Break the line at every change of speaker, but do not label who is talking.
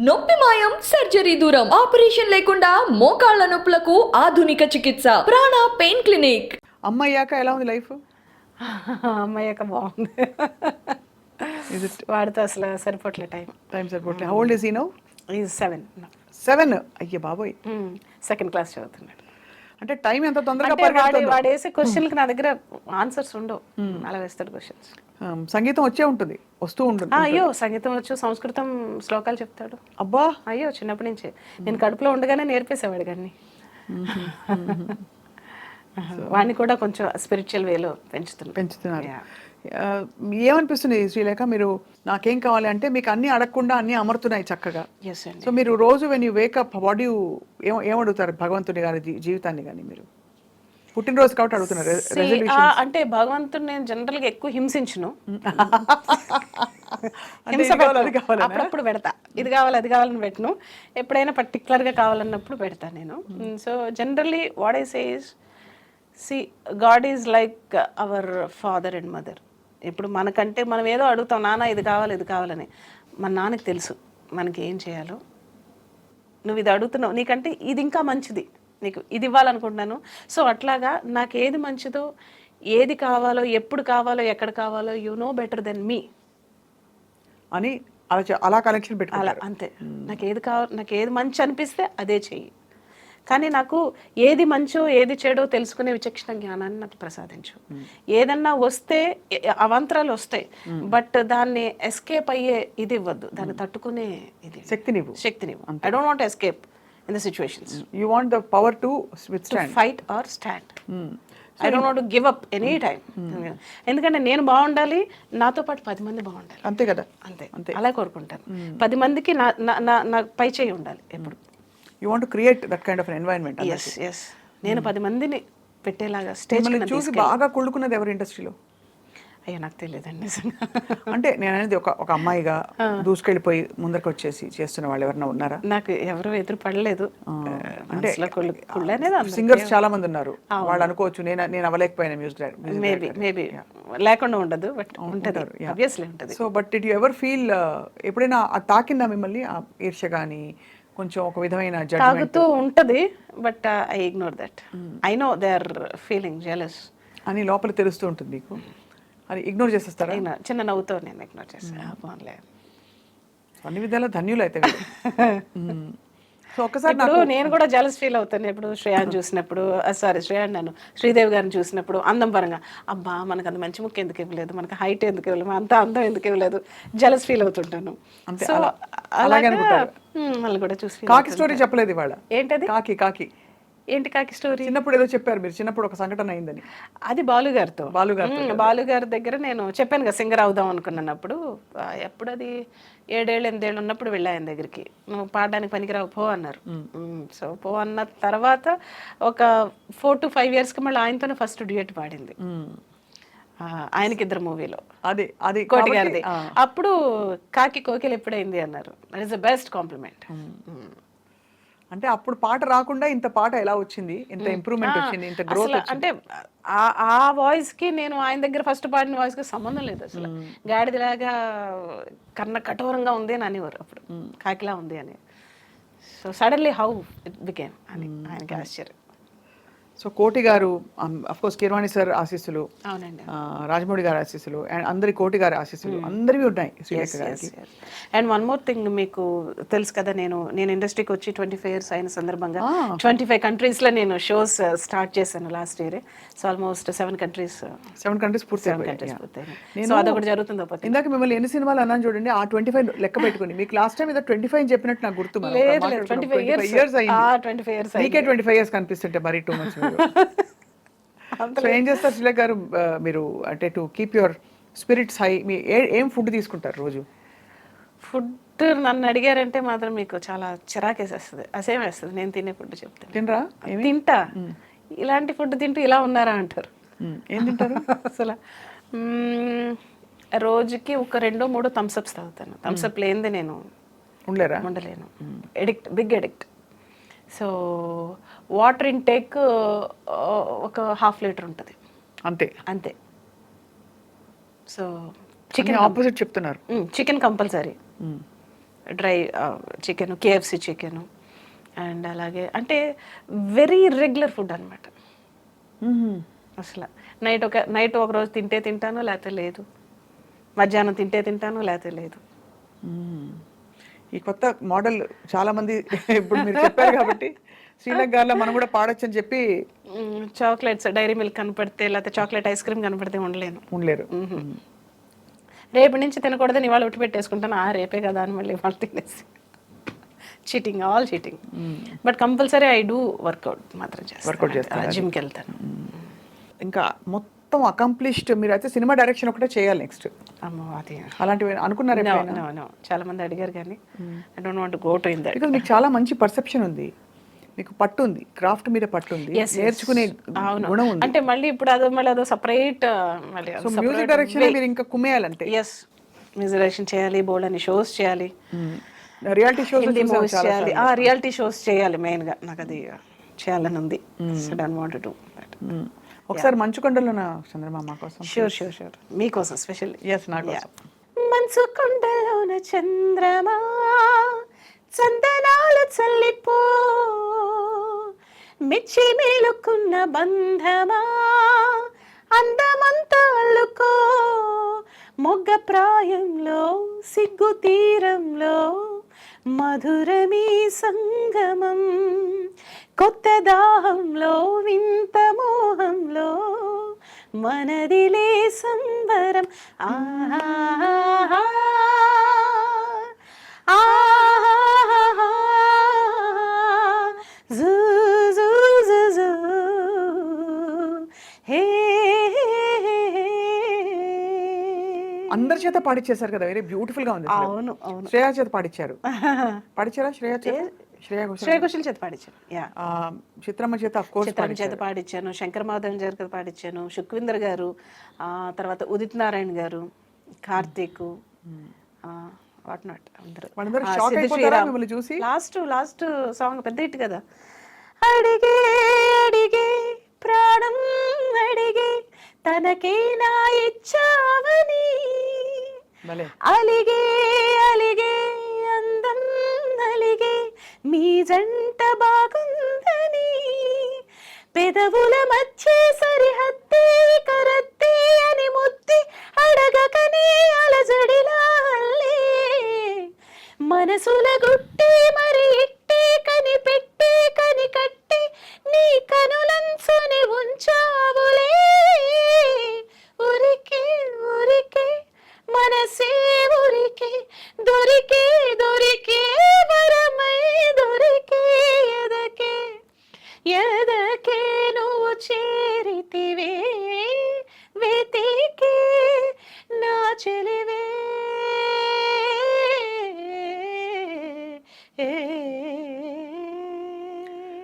నొప్పి మాయం సర్జరీ దూరం ఆపరేషన్ లేకుండా మోకాళ్ల నొప్పులకు ఆధునిక చికిత్స ప్రాణ పెయిన్ క్లినిక్.
అమ్మయ్యాక ఎలా ఉంది లైఫ్?
అమ్మాయ్యాక బాగుంది. వాడితో అసలు సరిపోట్లే
టైం సరిపోట్లే. How old is he now?
Is 7.
7. అయ్యే బాబోయ్,
సెకండ్ క్లాస్ చదువుతున్నాడు.
అంటే టైం ఎంత తొందరగా
అంటే వాడు వేసే క్వశ్చన్కి నా దగ్గర ఆన్సర్స్ ఉండవు. అలా వేస్తాడు క్వశ్చన్స్.
సంగీతం వస్తూ ఉంటుంది.
అయ్యో, సంగీతం వచ్చు, సంస్కృతం శ్లోకాలు చెప్తాడు.
అబ్బా,
అయ్యో, చిన్నప్పటి నుంచే నేను కడుపులో ఉండగానే నేర్పేసేవాడు కానీ. వాడిని కూడా కొంచెం స్పిరిచువల్ వేలో
పెంచుతున్నారు. ఏమనిపిస్తుంది శ్రీలేఖ, మీరు నాకేం కావాలి అంటే మీకు అన్ని అడగకుండా అన్ని అమరుతున్నాయి చక్కగా. సో మీరు రోజు when you wake up what you ఏమడుగుతారు భగవంతుని కానీ జీవితాన్ని కానీ? మీరు పుట్టినరోజు కాబట్టి అడుగుతున్నారు.
అంటే భగవంతుని నేను జనరల్గా ఎక్కువ హింసించును. అప్పుడప్పుడు పెడతా, ఇది కావాలి అది కావాలని పెట్టను. ఎప్పుడైనా పర్టికులర్గా కావాలన్నప్పుడు పెడతా నేను. So generally what I say is, God is like our father and mother. ఇప్పుడు మనకంటే మనం ఏదో అడుగుతాం, నాన్న ఇది కావాలి ఇది కావాలని. మన నాన్నకి తెలుసు మనకి ఏం చేయాలో. నువ్వు ఇది అడుగుతున్నావు, నీకంటే ఇది ఇంకా మంచిది, నీకు ఇది ఇవ్వాలనుకుంటున్నాను. సో అట్లాగా నాకు ఏది మంచిదో, ఏది కావాలో, ఎప్పుడు కావాలో, ఎక్కడ కావాలో, యు నో బెటర్ దెన్ మీ
అని అలా కనెక్షన్ పెట్టుకోవాలి.
అంతే. నాకు ఏది కావాలి, నాకు ఏది మంచి అనిపిస్తే అదే చెయ్యి. కానీ నాకు ఏది మంచో ఏది చెడో తెలుసుకునే విచక్షణ జ్ఞానాన్ని నాకు ప్రసాదించు. ఏదన్నా వస్తే అవాంతరాలు వస్తాయి, బట్ దాన్ని ఎస్కేప్ అయ్యే ఇది ఇవ్వద్దు, దాన్ని తట్టుకునే ఇది శక్తినివ్వు. I don't want escape in the situations.
You want the power to
fight or stand. I don't want to give up any time. ఎందుకంటే నేను బాగుండాలి, నాతో పాటు 10 మంది బాగుండాలి.
అంతే కదా,
అంతే. అలా కోరుకుంటాను. 10 మందికి నా పై చేయి ఉండాలి ఎప్పుడు.
You want to create that kind of an environment.
Yes. నేను 10 మందిని పెట్టేలాగా స్టేజ్
చూసి బాగా కుళ్ళుకున్నది ఎవరు ఇండస్ట్రీలో?
అయ్యో, నాకు తెలియదండి.
అంటే నేను అనేది ఒక అమ్మాయిగా దూసుకెళ్ళిపోయి ముందరికి వచ్చేసి చేస్తున్న వాళ్ళు ఎవరైనా ఉన్నారా?
నాకు ఎవరు ఎదురు పడలేదు.
అంటే సింగర్స్ చాలా మంది ఉన్నారు, వాళ్ళు అనుకోవచ్చు నేను అవ్వలేకపోయినా మ్యూజిక్.
మేబీ లేకుండా ఉండదు, బట్ ఉంటుంది, ఆబ్వియస్లీ ఉంటుంది.
So but did you ever feel, ఎప్పుడైనా తాకిందా మిమ్మల్ని ఆ ఈర్ష్య కానీ కొంచెం ఒక విధమైన
తాగుతూ ఉంటది, but I ignore that. I know they are feeling jealous
అని లోపల తెలుస్తూ ఉంటుంది మీకు. అది ఇగ్నోర్ చేసేస్తారా?
చిన్న నవ్వుతో నేను ఇగ్నోర్ చేస్తాను.
అన్ని విధాలా ధన్యులు అయితే. సో ఒక్కసారి
నేను కూడా జలస్ ఫీల్ అవుతాను ఎప్పుడు శ్రేయాన్ని చూసినప్పుడు. శ్రీదేవి గారిని చూసినప్పుడు అందం పరంగా, అబ్బా మనకు అంత మంచి ముక్కు ఎందుకు ఇవ్వలేదు, మనకు హైట్ ఎందుకు ఇవ్వలేదు, అంత అందం ఎందుకు ఇవ్వలేదు, జలస్ ఫీల్ అవుతుంటాను. సో మళ్ళీ కూడా చూసి
కాకి స్టోరీ చెప్పలేదు ఇవాళ.
ఏంటది?
కాకి
ఏంటి కాకి స్టోరీ?
చిన్నప్పుడు ఏదో చెప్పారు మీరు, చిన్నప్పుడు ఒక సంఘటన అయిందని.
అది బాలు గారి దగ్గర నేను చెప్పాను కదా, సింగర్ అవుదాం అనుకున్నప్పుడు. ఎప్పుడు అది 7 ఏళ్ళు 8 ఏళ్ళు ఉన్నప్పుడు వెళ్ళా ఆయన దగ్గరికి. నువ్వు పాడడానికి పనికిరావు, పో అన్నారు. సో పో అన్న తర్వాత ఒక 4 to 5 yearsకి మళ్ళీ ఆయనతోనే ఫస్ట్ డ్యూయట్ పాడింది, ఆయనకి 2 మూవీలో. అది కోటి గారిది. అప్పుడు కాకి కోకిల ఎప్పుడైంది అన్నారు. That is the best compliment.
అంటే అప్పుడు పాట రాకుండా ఇంత పాట ఎలా వచ్చింది, ఇంత ఇంప్రూవ్మెంట్ వచ్చింది, ఇంత గ్రోత్ వచ్చింది?
అంటే ఆ వాయిస్ కి నేను ఆయన దగ్గర ఫస్ట్ పాడిన వాయిస్ కి సంబంధం లేదు అసలు. గాడిదలాగా కర్ణ కఠోరంగా ఉంది అని అనేవారు అప్పుడు, కాకిలా ఉంది అని. So suddenly how it became అని ఆయనకి ఆశ్చర్యం.
సో కోటి గారు, అఫ్ కోర్స్ కీరవాణి సార్ ఆశీస్సులు,
అవునండి,
రాజమౌళి గారి ఆశీస్సులు, అండ్ అందరి కోటి గారి ఆశీస్సులు అందరివి ఉన్నాయి శ్రీలేఖ గారికి.
అండ్ వన్ మోర్ థింగ్, మీకు తెలుసు కదా, నేను ఇండస్ట్రీకి వచ్చి 25 years అయిన సందర్భంగా 25 countries లో నేను షోస్ స్టార్ట్ చేశాను last year. So almost 7 countries పూర్తయినాయి. సో అదొకటి జరుగుతుంది.
ఇందాక మిమ్మల్ని ఎన్ని సినిమాలు అన్నాను చూడండి, ఆ 25 లెక్క పెట్టుకుని. మీకు లాస్ట్ టైం ఏదో 25 అని చెప్పినట్టు నాకు గుర్తు.
25 years అయింది.
25 years కనిపిస్తుంటే మరీ టూ మచ్. సో ఏం చేస్తారు శ్రీలేఖ గారు మీరు, అంటే to keep your spirits high, మీ ఏం ఫుడ్ తీసుకుంటారు రోజు?
ఫుడ్ నన్ను అడిగారంటే మాత్రం మీకు చాలా చిరాకేసేస్తుంది, అసేమేస్తుంది. నేను తినే ఫుడ్ చెప్తాను.
తినరా?
తింటా. ఇలాంటి ఫుడ్ తింటూ ఇలా ఉన్నారా అంటారు.
ఏం తింటారు
అసలు? రోజుకి ఒక 2-3 థమ్స్అప్స్ తాగుతాను. థమ్స్అప్ లేనిదే నేను ఉండలేను. Big addict. So water intake ఒక 1/2 లీటర్ ఉంటుంది అంతే. సో
చికెన్ ఆపోజిట్ చెప్తున్నారు.
Chicken compulsory. Dry chicken, KFC chicken, and అలాగే అంటే వెరీ రెగ్యులర్ ఫుడ్ అనమాట. అసలు నైట్ ఒక రోజు తింటే తింటాను, లేకపోతే లేదు. మధ్యాహ్నం తింటే తింటాను, లేకపోతే లేదు.
ఈ కొత్త మోడల్ చాలా మంది ఇప్పుడు మీరు చెప్పారు కాబట్టి శ్రీలేఖ గారిలో మనం కూడా పాడొచ్చని చెప్పి
చాక్లెట్స్, డైరీ మిల్క్ కనపడితే, లేకపోతే చాక్లెట్ ఐస్ క్రీమ్ కనపడితే
ఉండలేరు.
రేపు నుంచి తినకూడదని ఇవాళ ఉట్టి పెట్టేసుకుంటాను, రేపే కదా అని మళ్ళీ ఇవాళ తినేసి. Cheating, all cheating. But compulsory I do workout మాత్రం చేస్తాను, జిమ్కి వెళ్తాను.
ఇంకా మొత్తం అకంప్లిష్డ్ మీరు అయితే సినిమా డైరెక్షన్ ఒకటే చేయాలి నెక్స్ట్.
అమ్మో, అది
అలాంటివి అనుకున్నారు?
చాలా మంది అడిగారు కానీ I don't want go to in that.
Because మీకు చాలా మంచి పర్సెప్షన్ ఉంది, మీకు పట్టు ఉంది, క్రాఫ్ట్ మీద పట్టు ఉంది, నేర్చుకునే గుణం ఉంది.
అంటే మళ్ళీ ఇప్పుడు అదో సపరేట్
మ్యూజిక్ డైరెక్షన్ మీరు ఇంకా కుమ్మేయాలంటే.
ఎస్, మ్యూజిక్ డైరెక్షన్ చేయాలి, బోల్డ్ అని షోస్ చేయాలి,
రియాలిటీ షోస్
చేయాలి, రియాలిటీ షోస్ చేయాలి. మెయిన్ గా నాకు అది చేయాలని ఉంది. So don't want to do that.
ఒకసారి మంచుకొండలో నా చంద్రమామ కోసం.
షూర్ మీకోసం స్పెషల్.
ఎస్, నా కోసం.
మంచుకొండలోన చంద్రమా చందనాలు చల్లిపో, మెచ్చి మేలుకున్న బంధమా అందమంతా అల్లుకో, మొగ్గ ప్రాయంలో సిగ్గు తీరంలో మధురమీ సంగమం, కొత్త దాహంలో వింత మోహంలో మనదిలే సంబరం. ఆహా
అందరి చేత పాడిచ్చేసారు కదా, వెరీ బ్యూటిఫుల్ గా ఉంది.
అవును.
శ్రేయా చేత పాడిచ్చారు. పాడిచ్చారా? శ్రేయా
ఘోషల్ చేత పాడించాను.
చిత్రమ్మ చేత ఆఫ్ కోర్స్
చేత పాడించాను, శంకర్ మాధవన్ గారి చేత పాడించాను, సుఖ్వీందర్ గారు, తర్వాత ఉదిత్ నారాయణ గారు, కార్తీక్, వాట్ నాట్ అందరూ
చూసి.
లాస్ట్ సాంగ్ పెద్ద హిట్ కదా. అడిగే అడిగే ప్రాణం అడిగే తనకే నా ఇచ్చావని, అలిగే అలిగే అందం అలిగే మీ జంట బాగుందని, పెదవుల మధ్య సరిహద్దే కరత్తే అని ముద్ది అడగకనే అలజడిలా అల్లే, మనసుల గుట్టి మరి ఇట్టే కనిపెట్టి కనికట్టి నీ కనులంచుని ఉంచావులే, ఉరికే ఉరికే మనసే ఉరికే దొరికే